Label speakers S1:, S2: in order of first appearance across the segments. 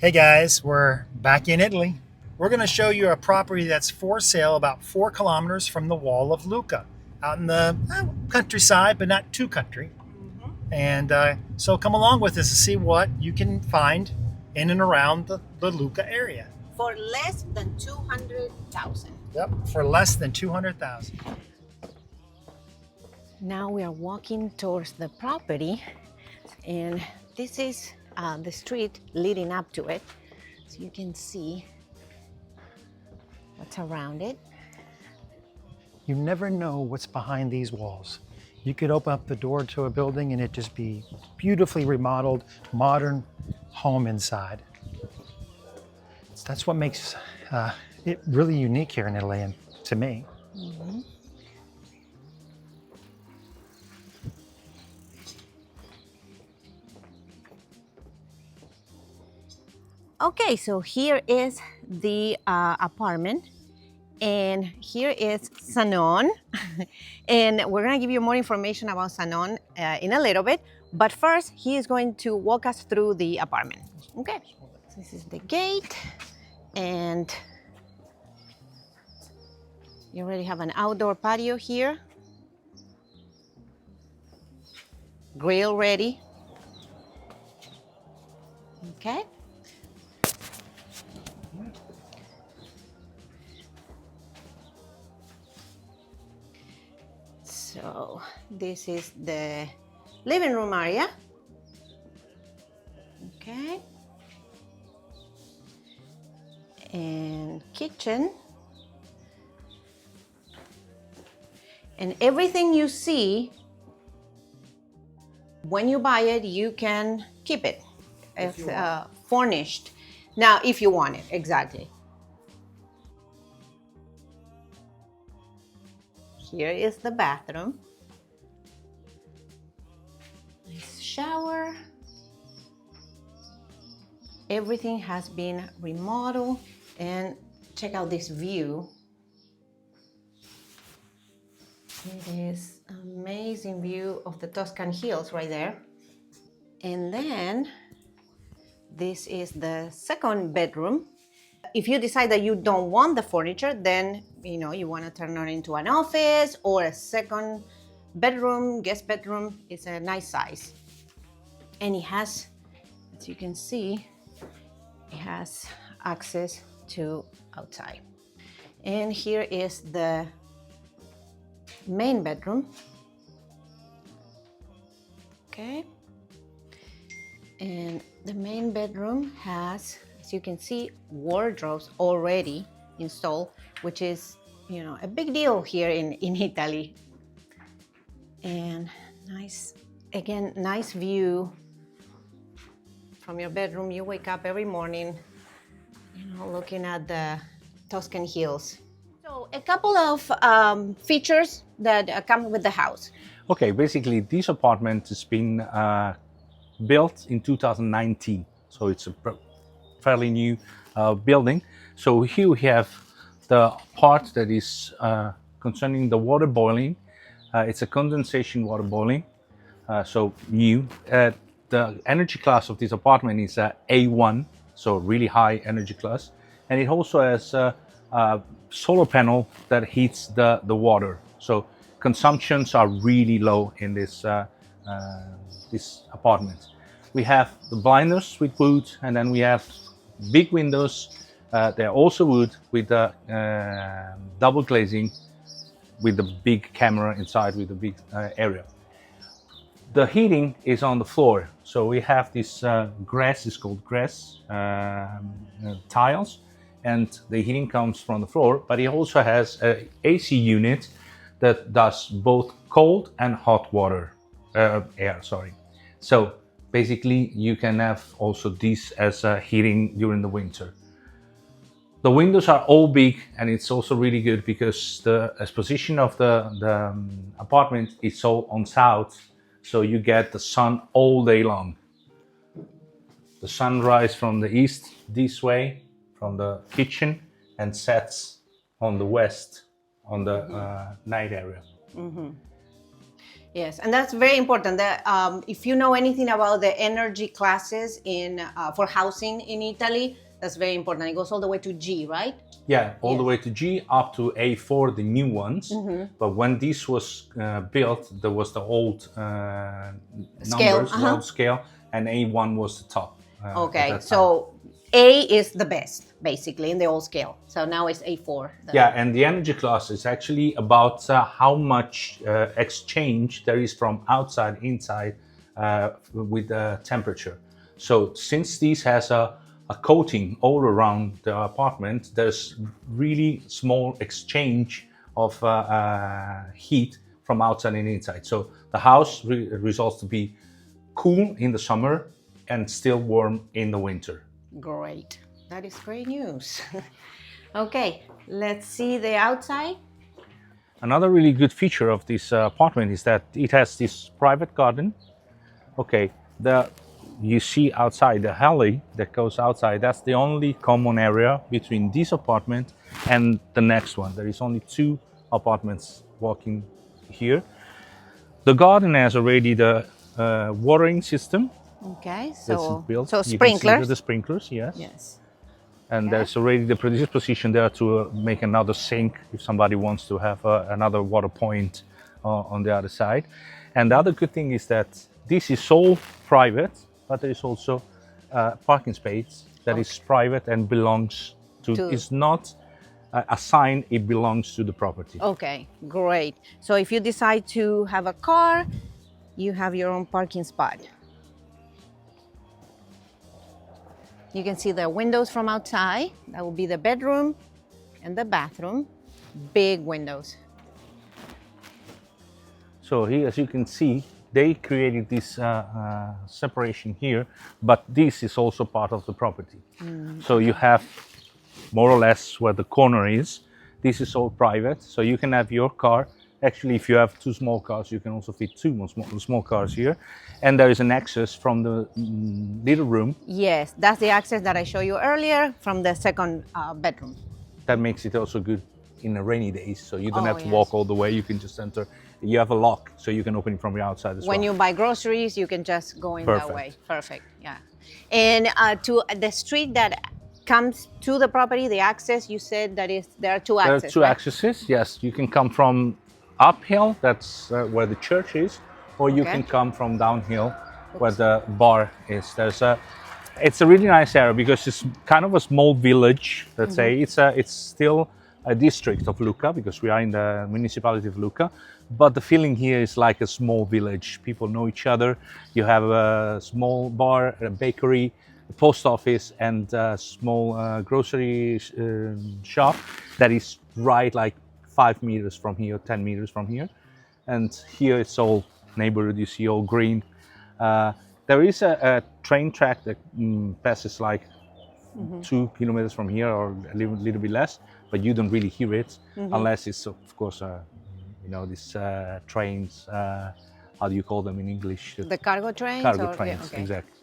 S1: Hey guys, we're back in Italy. We're going to show you a property that's for sale about 4 kilometers from the wall of Lucca, out in the countryside, but not too country. And so come along with us to see what you can find in and around the Lucca area.
S2: For less than 200,000.
S1: Yep, for less than 200,000.
S2: Now we are walking towards the property, and this is the street leading up to it, so you can see what's around it.
S1: You never know what's behind these walls. You could open up the door to a building and it just be beautifully remodeled, modern home inside. That's what makes it really unique here in Italy, and to me.
S2: Mm-hmm. Okay, so here is the apartment, and here is Sanon. And we're gonna give you more information about Sanon in a little bit, but first he is going to walk us through the apartment. Okay, so this is the gate, and you already have an outdoor patio here. Grill ready. Okay. So this is the living room area. Okay. And kitchen. And everything you see, when you buy it, you can keep it. It's furnished. Now, if you want it, exactly. Here is the bathroom. Nice shower. Everything has been remodeled, and check out this view. It is an amazing view of the Tuscan hills right there. And then this is the second bedroom. If you decide that you don't want the furniture, then you want to turn it into an office or a second bedroom, guest bedroom. It's a nice size. And it has, as you can see, it has access to outside. And here is the main bedroom. Okay. And the main bedroom has, as you can see, wardrobes already installed, which is, a big deal here in Italy. And nice view from your bedroom. You wake up every morning, looking at the Tuscan hills. So a couple of features that come with the house.
S3: Okay, basically this apartment has been built in 2019, so it's a fairly new building. So here we have the part that is concerning the water boiling. It's a condensation water boiling, so new. The energy class of this apartment is A1, so really high energy class, and it also has a solar panel that heats the water. So consumptions are really low in this apartment. We have the blinders with wood, and then we have big windows. They're also wood with the double glazing, with the big camera inside, with the big area. The heating is on the floor, so we have this grass, is called grass tiles, and the heating comes from the floor. But it also has an AC unit that does both cold and hot water air. So basically, you can have also this as heating during the winter. The windows are all big, and it's also really good because the position of the apartment is all on south, so you get the sun all day long. The sun rises from the east this way, from the kitchen, and sets on the west, on the night area.
S2: Mm-hmm. Yes, and that's very important. That if you know anything about the energy classes in for housing in Italy, that's very important. It goes all the way to G, right?
S3: Yeah, all the
S2: Yes.
S3: way to G up to A4, the new ones. But when this was built, there was the old
S2: Scale,
S3: numbers, the old scale, and A1 was the top. At
S2: Okay,
S3: that time.
S2: so A is the best, basically, in the old scale. So now it's A4.
S3: Yeah, and the energy class is actually about how much exchange there is from outside inside with the temperature. So since this has a coating all around the apartment, there's really small exchange of heat from outside and inside. So the house results to be cool in the summer and still warm in the winter.
S2: Great. That is great news. Okay, let's see the outside.
S3: Another really good feature of this apartment is that it has this private garden. Okay, you see outside the alley that goes outside. That's the only common area between this apartment and the next one. There is only 2 apartments walking here. The garden has already the watering system.
S2: Okay,
S3: That's
S2: so
S3: built.
S2: so
S3: You can see
S2: sprinklers.
S3: the sprinklers, yes.
S2: Yes.
S3: And
S2: Okay.
S3: there's already the predisposition there to make another sink if somebody wants to have another water point on the other side. And the other good thing is that this is all private, but there is also parking space that is private and belongs to. It's not assigned; it belongs to the property.
S2: Okay, great. So if you decide to have a car, you have your own parking spot. You can see the windows from outside. That will be the bedroom and the bathroom. Big windows.
S3: So here, as you can see, they created this separation here, but this is also part of the property. So you have more or less where the corner is. This is all private, so you can have your car. Actually, if you have 2 small cars, you can also fit 2 small cars here. And there is an access from the little room.
S2: Yes, that's the access that I showed you earlier from the second bedroom.
S3: That makes it also good in a rainy days, so you don't
S2: Oh,
S3: have to
S2: yes.
S3: walk all the way. You can just enter. You have a lock, so you can open it from the outside as well.
S2: When you buy groceries, you can just go in that
S3: Perfect.
S2: way. Perfect, yeah. And to the street that comes to the property, the access, you said that is there are 2
S3: There are
S2: accesses.
S3: 2
S2: right?
S3: accesses. Yes, you can come from uphill. That's where the church is, or you
S2: Okay.
S3: can come from downhill, where the bar is. It's a really nice area because it's kind of a small village. Let's say it's still a district of Lucca because we are in the municipality of Lucca. But the feeling here is like a small village. People know each other. You have a small bar, a bakery, a post office, and a small grocery shop that is right like 5 meters from here, 10 meters from here. And here it's all neighborhood. You see all green. There is a train track that passes like 2 kilometers from here or a little bit less, but you don't really hear it unless it's, of course, these trains, how do you call them in English?
S2: The cargo trains?
S3: Cargo
S2: or-
S3: trains,
S2: yeah, okay.
S3: exactly.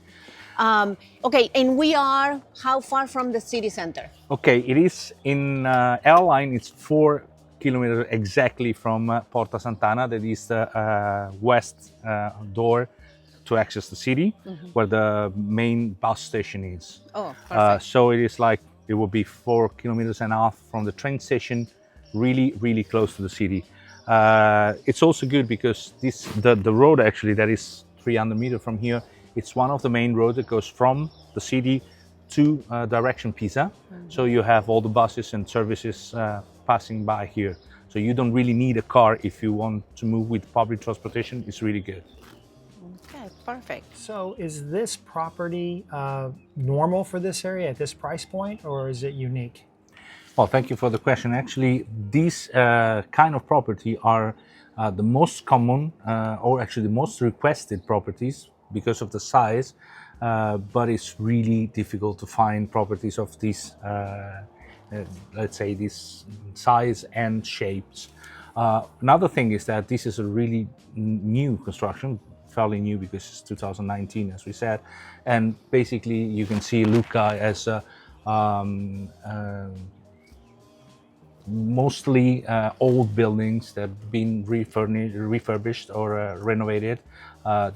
S2: Okay, and we are how far from the city center?
S3: Okay, it is in airline, it's 4 kilometers exactly from Porta Sant'Anna, that is the west door to access the city, where the main bus station is.
S2: Oh, perfect.
S3: So it is like, it will be 4 kilometers and a half from the train station, really, really close to the city. It's also good because the road actually that is 300 meters from here, it's one of the main roads that goes from the city to direction Pisa. So you have all the buses and services passing by here. So you don't really need a car if you want to move with public transportation. It's really good.
S2: Okay, perfect.
S1: So is this property normal for this area at this price point, or is it unique?
S3: Well, thank you for the question. Actually, these kind of property are the most common, or actually the most requested properties because of the size, but it's really difficult to find properties of this, let's say, this size and shapes. Another thing is that this is a really new construction, fairly new because it's 2019, as we said, and basically you can see Lucca as a mostly old buildings that have been refurbished or renovated.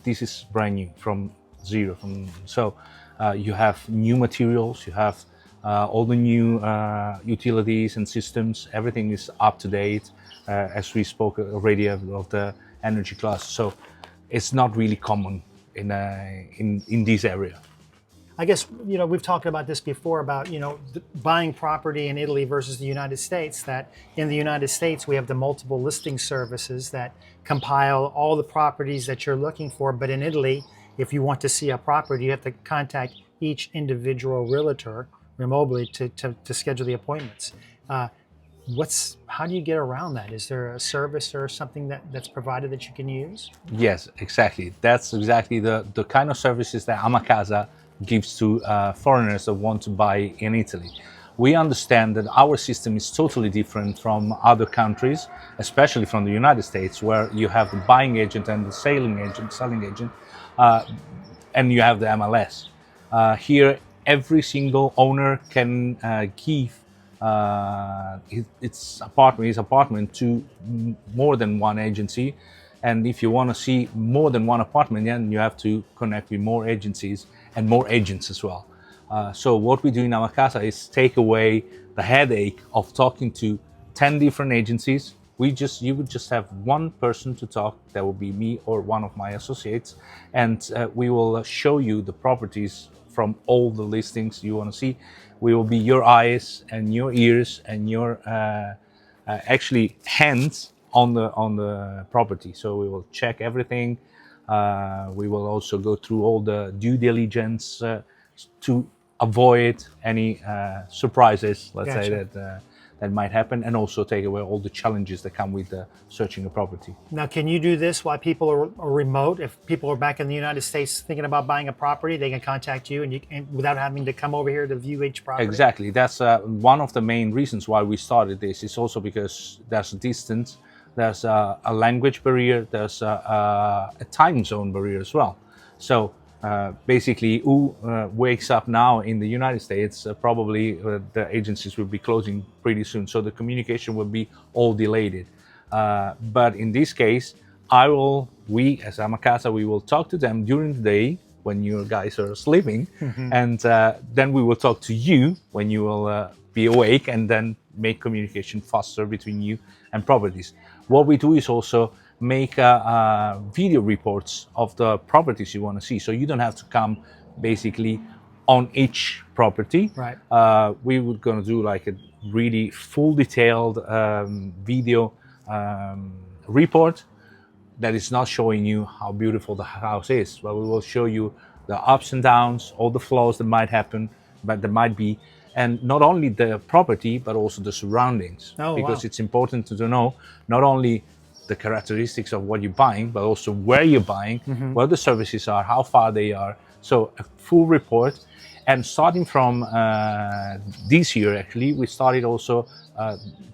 S3: This is brand new from zero. So you have new materials, you have all the new utilities and systems. Everything is up to date, as we spoke already of the energy class. So it's not really common in this area.
S1: I guess, we've talked about this before about, buying property in Italy versus the United States, that in the United States, we have the multiple listing services that compile all the properties that you're looking for. But in Italy, if you want to see a property, you have to contact each individual realtor remotely to schedule the appointments. How do you get around that? Is there a service or something that's provided that you can use?
S3: Yes, exactly. That's exactly the kind of services that Amacasa gives to foreigners that want to buy in Italy. We understand that our system is totally different from other countries, especially from the United States, where you have the buying agent and the selling agent, and you have the MLS. Here, every single owner can give his apartment to more than one agency. And if you want to see more than one apartment, then you have to connect with more agencies and more agents as well. So what we do in Amacasa is take away the headache of talking to 10 different agencies. You would just have one person to talk. That will be me or one of my associates. And we will show you the properties from all the listings you want to see. We will be your eyes and your ears and your actually hands on the property. So we will check everything. We will also go through all the due diligence to avoid any surprises, let's say, that might happen, and also take away all the challenges that come with searching a property.
S1: Now, can you do this while people are remote? If people are back in the United States thinking about buying a property, they can contact you and without having to come over here to view each property?
S3: Exactly. That's one of the main reasons why we started this. It's also because there's a distance, there's a language barrier, there's a time zone barrier as well. So basically, who wakes up now in the United States, probably the agencies will be closing pretty soon. So the communication will be all delayed. But in this case, we as Amacasa, we will talk to them during the day when you guys are sleeping. And then we will talk to you when you will be awake, and then make communication faster between you and properties. What we do is also make video reports of the properties you want to see, so you don't have to come basically on each property.
S1: Right.
S3: We were going to do like a really full detailed video report that is not showing you how beautiful the house is, but we will show you the ups and downs, all the flaws that might happen, but there might be, and not only the property but also the surroundings. Because it's important to know not only the characteristics of what you're buying, but also where you're buying, where the services are, how far they are. So a full report. And starting from this year, actually, we started also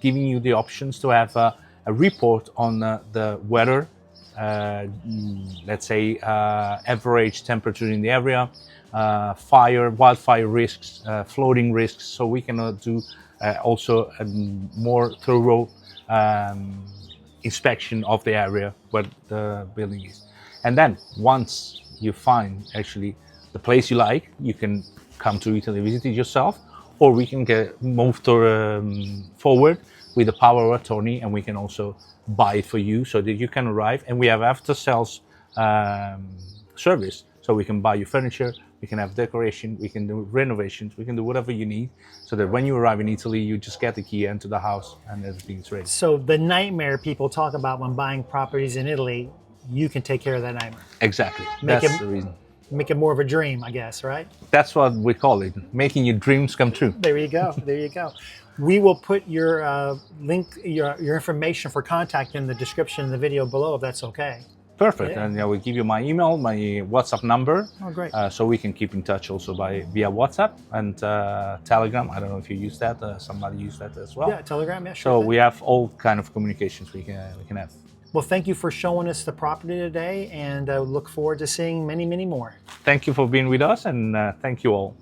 S3: giving you the options to have a report on the weather, let's say average temperature in the area, wildfire risks, flooding risks. So we can do also a more thorough inspection of the area where the building is. And then once you find actually the place you like, you can come to Italy, visit it yourself, or we can move forward with the power of attorney, and we can also buy it for you so that you can arrive. And we have after sales service, so we can buy your furniture, we can have decoration, we can do renovations, we can do whatever you need, so that when you arrive in Italy, you just get the key into the house and everything's ready.
S1: So the nightmare people talk about when buying properties in Italy, you can take care of that nightmare.
S3: Exactly. That's the reason.
S1: Make it more of a dream, I guess, right?
S3: That's what we call it, making your dreams come true.
S1: There you go. There you go. We will put your link, your information for contact in the description in the video below, if that's okay.
S3: Perfect.
S1: Yeah.
S3: And I will give you my email, my WhatsApp number.
S1: Oh, great.
S3: So we can keep in touch also via WhatsApp and Telegram. I don't know if you use that. Somebody use that as well.
S1: Yeah, Telegram. Yeah, sure.
S3: So we have all kind of communications we can have.
S1: Well, thank you for showing us the property today, and I look forward to seeing many, many more.
S3: Thank you for being with us, and thank you all.